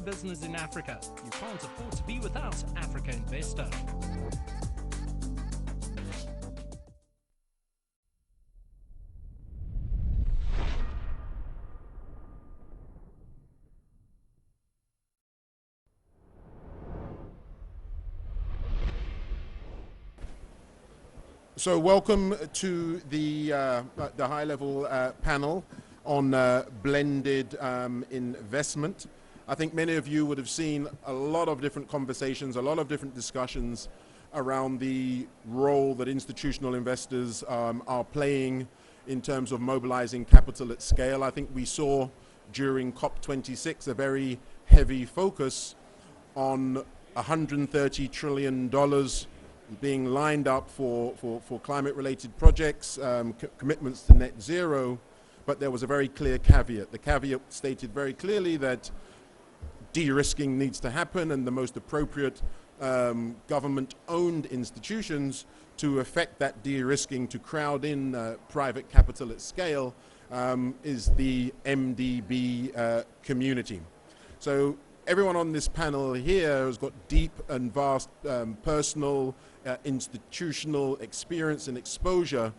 business in Africa. You can't afford to be without Africa Investor. So welcome to the high-level panel on blended investment. I think many of you would have seen a lot of different conversations, a lot of different discussions around the role that institutional investors are playing in terms of mobilizing capital at scale. I think we saw during COP26 a very heavy focus on $130 trillion being lined up for climate-related projects, commitments to net zero, but there was a very clear caveat. The caveat stated very clearly that de-risking needs to happen, and the most appropriate government-owned institutions to effect that de-risking, to crowd in private capital at scale, is the MDB community. So everyone on this panel here has got deep and vast personal, institutional experience and exposure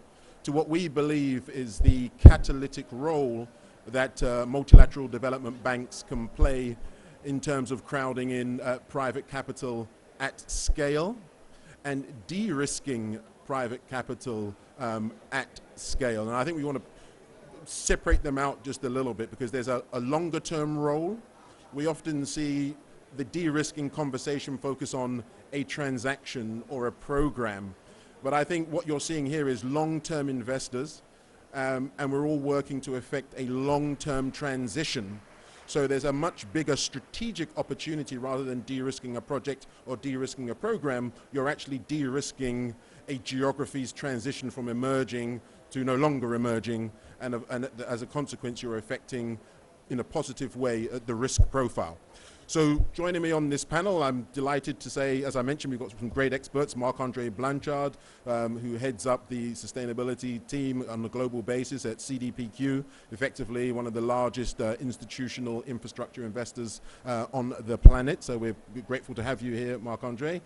to what we believe is the catalytic role that multilateral development banks can play in terms of crowding in private capital at scale and de-risking private capital at scale. And I think we want to separate them out just a little bit, because there's a longer term role. We often see the de-risking conversation focus on a transaction or a program. But I think what you're seeing here is long-term investors, and we're all working to effect a long-term transition. So there's a much bigger strategic opportunity. Rather than de-risking a project or de-risking a program, you're actually de-risking a geography's transition from emerging to no longer emerging, and as a consequence, you're affecting in a positive way the risk profile. So joining me on this panel, I'm delighted to say, as I mentioned, we've got some great experts. Marc-Andre Blanchard, who heads up the sustainability team on a global basis at CDPQ, effectively one of the largest institutional infrastructure investors on the planet. So we're grateful to have you here, Marc-Andre.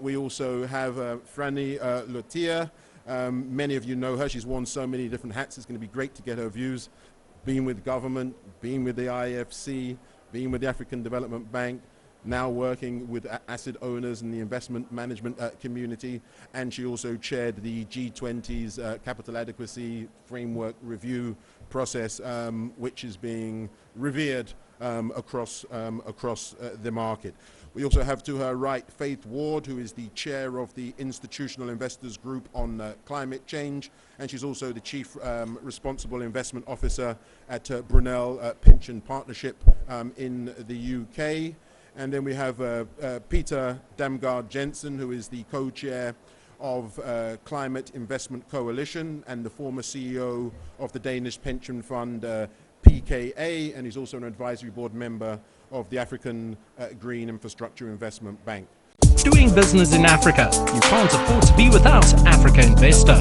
We also have Franny Lotia. Many of you know her. She's worn so many different hats. It's going to be great to get her views. Being with government, being with the IFC, being with the African Development Bank, now working with asset owners and the investment management community, and she also chaired the G20's capital adequacy framework review process, which is being revered across the market. We also have to her right Faith Ward, who is the chair of the Institutional Investors Group on Climate Change, and she's also the Chief Responsible Investment Officer at Brunel Pension Partnership in the UK. And then we have Peter Damgaard Jensen, who is the co-chair of Climate Investment Coalition and the former CEO of the Danish pension fund PKA, and he's also an advisory board member of the African Green Infrastructure Investment Bank. Doing business in Africa. You can't afford to be without Africa Investor.